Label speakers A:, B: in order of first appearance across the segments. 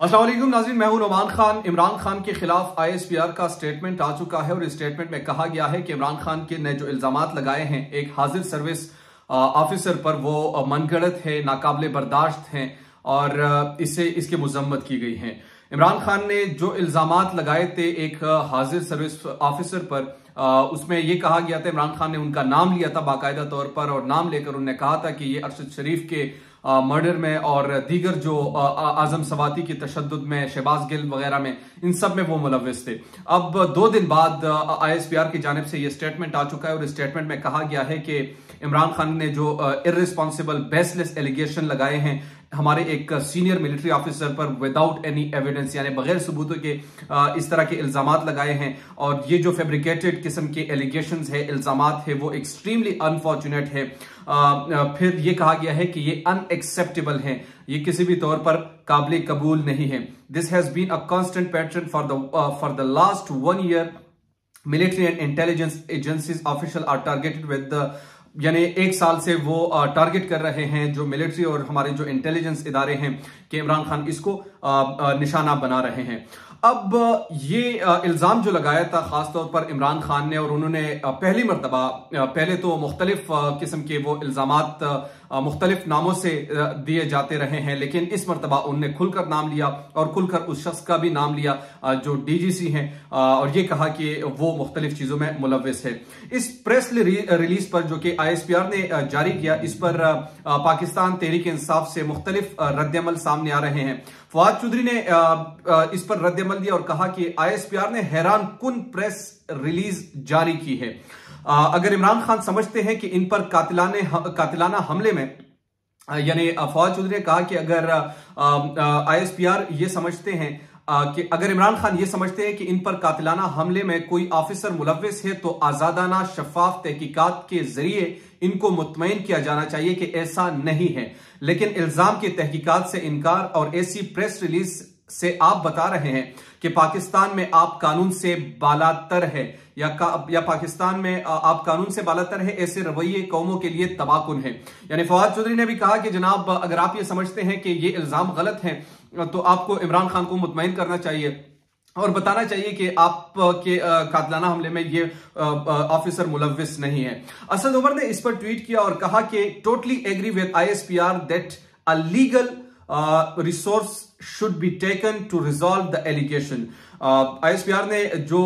A: अस्सलाम वालेकुम नाज़रीन, मैं हूं नौमान खान। इमरान खान के खिलाफ ISPR का स्टेटमेंट आ चुका है और इस स्टेटमेंट में कहा गया है कि इमरान खान के ने जो इल्जामात लगाए हैं एक हाजिर सर्विस ऑफिसर पर, वो मनगढ़ंत है, नाकाबिले बर्दाश्त हैं और इसकी मजम्मत की गई है। इमरान खान ने जो इल्जामात लगाए थे एक हाजिर सर्विस ऑफिसर पर, उसमें यह कहा गया था, इमरान खान ने उनका नाम लिया था बाकायदा तौर पर और नाम लेकर उन्होंने कहा था कि ये अरशद शरीफ के मर्डर में और दीगर जो आजम सवाती की तशद्दुद में, शहबाज गिल वगैरह में, इन सब में वो मुलव्विस थे। अब 2 दिन बाद ISPR की जानिब से ये स्टेटमेंट आ चुका है और इस स्टेटमेंट में कहा गया है कि इमरान खान ने जो इर्रिस्पॉन्सिबल बेसलेस एलिगेशन लगाए हैं हमारे एक सीनियर मिलिट्री ऑफिसर पर विदाउट एनी एविडेंस, यानी बगैर सबूतों के इस तरह के इल्जामात लगाए हैं और ये जो फैब्रिकेटेड किस्म के एलिगेशंस है, इल्जामात है, वो एक्सट्रीमली अनफॉर्चुनेट है। फिर ये कहा गया है कि ये अनएक्सेप्टेबल है, ये किसी भी तौर पर काबिल कबूल नहीं है। This has been a constant pattern for the last 1 year। Military and intelligence agencies official are targeted with यानी 1 साल से वो टारगेट कर रहे हैं जो मिलिट्री और हमारे जो इंटेलिजेंस इदारे हैं कि इमरान खान इसको निशाना बना रहे हैं। अब ये इल्जाम जो लगाया था खासतौर पर इमरान खान ने, और उन्होंने पहली मर्तबा, पहले तो मुख्तलिफ किस्म के वो इल्जामात मुख्तलिफ नामों से दिए जाते रहे हैं, लेकिन इस मर्तबा उनने खुलकर नाम लिया और खुलकर उस शख्स का भी नाम लिया जो DGC हैं और ये कहा कि वो मुख्तलिफ चीजों में मुलव्विस है। इस प्रेस रिलीज पर जो कि ISPR ने जारी किया, इस पर पाकिस्तान तहरीक इंसाफ से मुख्तलिफ रद्दअमल सामने आ रहे हैं। फवाद चौधरी ने इस पर रद्दअमल दिया और कहा कि ISPR ने हैरान कुन प्रेस रिलीज जारी की है। अगर इमरान खान समझते हैं कि इन पर कातिलाना हमले में, यानी फवाद चौधरी ने कहा कि अगर ISPR ये समझते हैं कि अगर इमरान खान ये समझते हैं कि इन पर कातिलाना हमले में कोई ऑफिसर मुलव्विस है तो आजादाना शफाफ तहकीकात के जरिए इनको मुतमईन किया जाना चाहिए कि ऐसा नहीं है। लेकिन इल्जाम की तहकीकात से इनकार और ऐसी प्रेस रिलीज से आप बता रहे हैं कि पाकिस्तान में आप कानून से बालातर है या पाकिस्तान में आप कानून से बालातर है, ऐसे रवैये कौमों के लिए तबाकुन है। यानी फवाद चौधरी ने भी कहा कि जनाब, अगर आप ये समझते हैं कि ये इल्जाम गलत हैं तो आपको इमरान खान को मुतमईन करना चाहिए और बताना चाहिए कि आप के कातिलाना हमले में ये ऑफिसर मुलव्विस नहीं है। असद उमर ने इस पर ट्वीट किया और कहा कि totally agree with ISPR that a legal resource should be taken to resolve the allegation. ISPR ने जो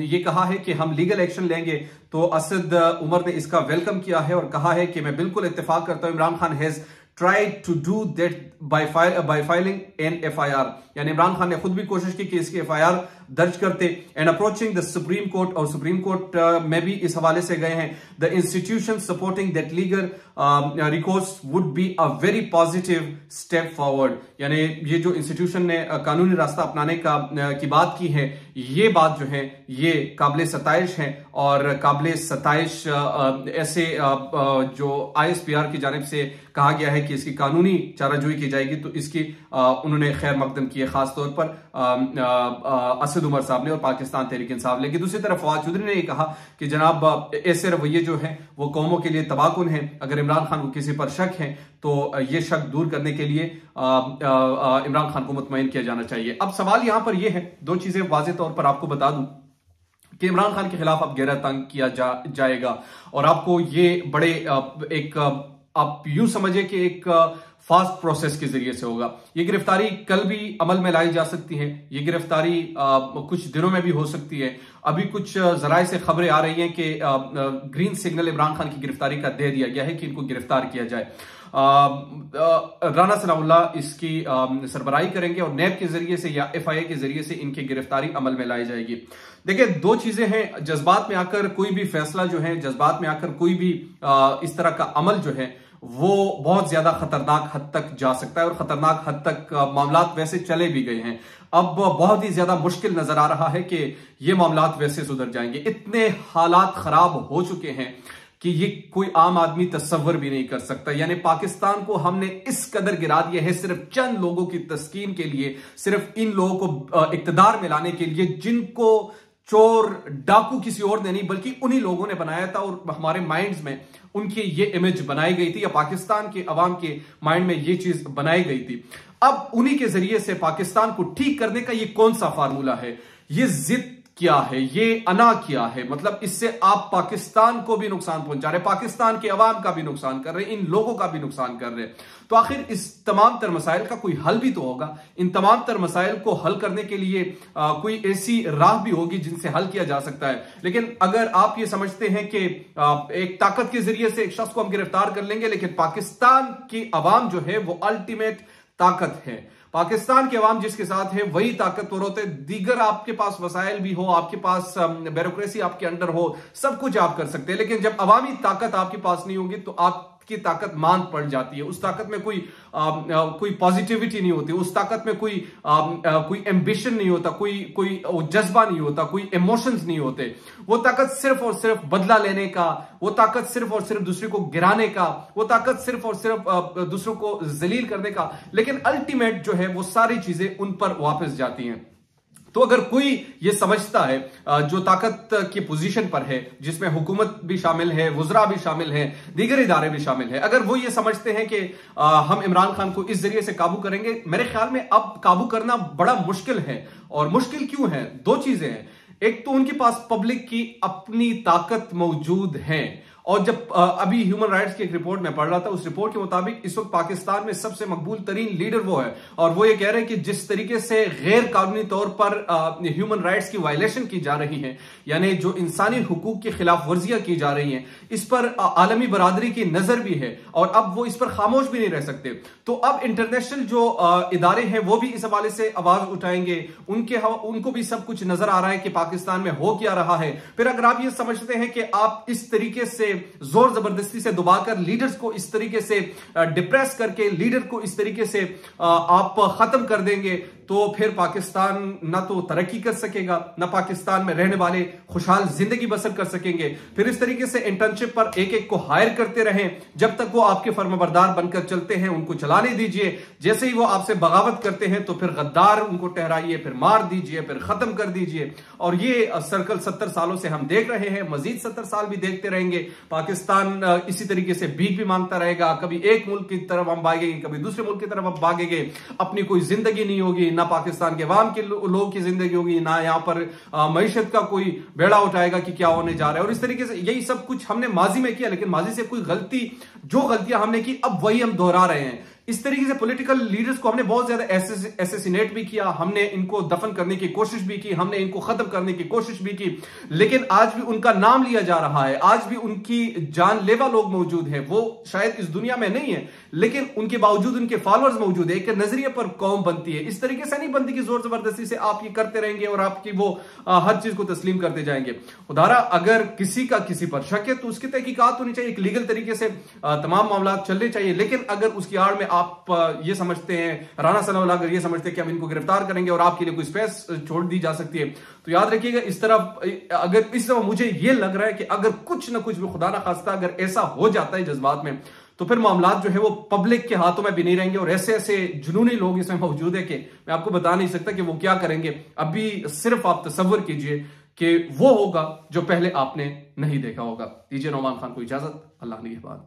A: ये कहा है कि हम लीगल एक्शन लेंगे, तो असद उमर ने इसका वेलकम किया है और कहा है कि मैं बिल्कुल इत्तेफाक करता हूं, Imran Khan has tried to do that by filing an FIR। यानी इमरान खान ने खुद भी कोशिश की कि इसकी FIR दर्ज करते and approaching the supreme court, और सुप्रीम कोर्ट में भी इस हवाले से गए हैं। The institution supporting that legal recourse would be a very positive step forward. यानी ये जो इंस्टीट्यूशन ने कानूनी रास्ता अपनाने की बात की है, ये बात जो है ये काबिल सताइश है और काबिल सताइश ऐसे जो ISPR की जानिब से कहा गया है कि इसकी कानूनी चाराजोई की जाएगी, तो इसकी उन्होंने खैर मकदम की है, खासतौर पर असद उमर साहब ने और पाकिस्तान तहरीक इंसाफ। लेकिन दूसरी तरफ फवाद चौधरी ने यह कहा कि जनाब, ऐसे रवैये जो हैं वो कौमों के लिए तबाकुन हैं। अगर इमरान खान को किसी पर शक है तो ये शक दूर करने के लिए इमरान खान को मुतमईन किया जाना चाहिए। अब सवाल यहां पर यह है, 2 चीजें वाज़ेह तौर पर आपको बता दूं कि इमरान खान के खिलाफ अब गहरा तंग किया जाएगा और आपको ये बड़े आप यूं समझिए कि एक फास्ट प्रोसेस के जरिए से होगा। ये गिरफ्तारी कल भी अमल में लाई जा सकती है, ये गिरफ्तारी कुछ दिनों में भी हो सकती है। अभी कुछ जराए से खबरें आ रही हैं कि ग्रीन सिग्नल इमरान खान की गिरफ्तारी का दे दिया गया है कि इनको गिरफ्तार किया जाए। राना सनाउल्लाह इसकी सरबराही करेंगे और नैब के जरिए से या FIA के जरिए से इनकी गिरफ्तारी अमल में लाई जाएगी। देखिए, 2 चीजें हैं, जज्बात में आकर कोई भी फैसला जो है, जज्बात में आकर कोई भी इस तरह का अमल जो है वो बहुत ज्यादा खतरनाक हद तक जा सकता है और खतरनाक हद तक मामलात वैसे चले भी गए हैं। अब बहुत ही ज्यादा मुश्किल नजर आ रहा है कि ये मामलात वैसे सुधर जाएंगे। इतने हालात खराब हो चुके हैं कि ये कोई आम आदमी तस्वर भी नहीं कर सकता। यानी पाकिस्तान को हमने इस कदर गिरा दिया है सिर्फ चंद लोगों की तस्कीन के लिए, सिर्फ इन लोगों को इक्तदार में लाने के लिए जिनको चोर डाकू किसी और ने नहीं बल्कि उन्हीं लोगों ने बनाया था और हमारे माइंड्स में उनकी ये इमेज बनाई गई थी या पाकिस्तान के अवाम के माइंड में ये चीज बनाई गई थी। अब उन्हीं के जरिए से पाकिस्तान को ठीक करने का ये कौन सा फार्मूला है, ये जिद क्या है, ये अना क्या है, मतलब इससे आप पाकिस्तान को भी नुकसान पहुंचा रहे, पाकिस्तान के अवाम का भी नुकसान कर रहे, इन लोगों का भी नुकसान कर रहे। तो आखिर इस तमाम तर मसाइल का कोई हल भी तो होगा। इन तमाम तर मसाइल को हल करने के लिए कोई ऐसी राह भी होगी जिनसे हल किया जा सकता है। लेकिन अगर आप ये समझते हैं कि एक ताकत के जरिए से एक शख्स को हम गिरफ्तार कर लेंगे, लेकिन पाकिस्तान की अवाम जो है वो अल्टीमेट ताकत है, पाकिस्तान के अवाम जिसके साथ है वही ताकतवर होते। दीगर आपके पास वसाइल भी हो, आपके पास ब्यूरोक्रेसी आपके अंडर हो, सब कुछ आप कर सकते हैं, लेकिन जब अवामी ताकत आपके पास नहीं होगी तो आपकी ताकत मांद पड़ जाती है। उस ताकत में कोई पॉजिटिविटी नहीं होती, उस ताकत में कोई एम्बिशन नहीं होता, कोई जज्बा नहीं होता, कोई इमोशंस नहीं होते। वो ताकत सिर्फ और सिर्फ बदला लेने का, वो ताकत सिर्फ और सिर्फ दूसरे को गिराने का, वो ताकत सिर्फ और सिर्फ दूसरों को जलील करने का, लेकिन अल्टीमेट जो है वो सारी चीजें उन पर वापस जाती हैं। तो अगर कोई ये समझता है जो ताकत की पोजीशन पर है, जिसमें हुकूमत भी शामिल है, वुज़रा भी शामिल है, दीगर इदारे भी शामिल है, अगर वो ये समझते हैं कि हम इमरान खान को इस जरिए से काबू करेंगे, मेरे ख्याल में अब काबू करना बड़ा मुश्किल है। और मुश्किल क्यों है? दो चीजें हैं। एक तो उनके पास पब्लिक की अपनी ताकत मौजूद है, और जब अभी ह्यूमन राइट्स की एक रिपोर्ट में पढ़ रहा था, उस रिपोर्ट के मुताबिक इस वक्त पाकिस्तान में सबसे मकबूल तरीन लीडर वो है, और वो ये कह रहे हैं कि जिस तरीके से गैर कानूनी तौर पर ह्यूमन राइट्स की वायलेशन की जा रही है, यानी जो इंसानी हुकूक की खिलाफ वर्जियां की जा रही हैं, इस पर आलमी बरादरी की नजर भी है, और अब वो इस पर खामोश भी नहीं रह सकते। तो अब इंटरनेशनल जो इदारे हैं वो भी इस हवाले से आवाज उठाएंगे, उनको भी सब कुछ नजर आ रहा है कि पाकिस्तान में हो क्या रहा है। फिर अगर आप ये समझते हैं कि आप इस तरीके से जोर जबरदस्ती से दबाकर लीडर्स को इस तरीके से डिप्रेस करके लीडर को इस तरीके से आप खत्म कर देंगे, तो फिर पाकिस्तान ना तो तरक्की कर सकेगा, ना पाकिस्तान में रहने वाले खुशहाल जिंदगी बसर कर सकेंगे। फिर इस तरीके से इंटर्नशिप पर एक एक को हायर करते रहें, जब तक वो आपके फर्माबरदार बनकर चलते हैं उनको चलाने दीजिए। जैसे ही वो आपसे बगावत करते हैं तो फिर गद्दार उनको ठहराइए, फिर मार दीजिए, फिर खत्म कर दीजिए। और ये सर्कल 70 सालों से हम देख रहे हैं, मजीद 70 साल भी देखते रहेंगे। पाकिस्तान इसी तरीके से भीख भी मांगता रहेगा, कभी एक मुल्क की तरफ हम भागेंगे, कभी दूसरे मुल्क की तरफ हम भागेंगे, अपनी कोई जिंदगी नहीं होगी, ना पाकिस्तान के अवाम के लोगों की जिंदगी होगी, ना यहां पर मईशत का कोई बेड़ा उठाएगा कि क्या होने जा रहा है। और इस तरीके से यही सब कुछ हमने माजी में किया, लेकिन माजी से कोई जो गलतियां हमने की अब वही हम दोहरा रहे हैं। इस तरीके से पॉलिटिकल लीडर्स को हमने बहुत ज्यादा एसेसिनेट भी किया, हमने इनको दफन करने की कोशिश भी की, हमने इनको खत्म करने की कोशिश भी की, लेकिन आज भी उनका नाम लिया जा रहा है, आज भी उनकी जानलेवा लोग मौजूद हैं। वो शायद इस दुनिया में नहीं है, लेकिन उनके बावजूद उनके फॉलोअर्स मौजूद है। एक नजरिए पर कौम बनती है, इस तरीके से नहीं बनती कि जोर जबरदस्ती से आप ये करते रहेंगे और आपकी वो हर चीज को तस्लीम करते जाएंगे। उदाहरण, अगर किसी का किसी पर शक है तो उसकी तहकीकात होनी चाहिए, एक लीगल तरीके से तमाम मामला चलने चाहिए। लेकिन अगर उसकी आड़ में आप ये समझते हैं, राना सनाउल्लाह अगर ये समझते हैं कि हम इनको गिरफ्तार करेंगे और आपके लिए कोई स्पेस छोड़ दी जा सकती है, तो याद रखिएगा इस तरफ मुझे ये लग रहा है कि अगर कुछ ना कुछ भी खुदा ना खास्ता अगर ऐसा हो जाता है जज्बात में, तो फिर मामलात जो है वो पब्लिक के हाथों में भी नहीं रहेंगे। और ऐसे ऐसे जुनूनी लोग इसमें मौजूद है कि मैं आपको बता नहीं सकता कि वो क्या करेंगे। अभी सिर्फ आप तसव्वुर कीजिए कि वो होगा जो पहले आपने नहीं देखा होगा। दीजिए नौमान खान को इजाजत। अल्लाह निगहबान।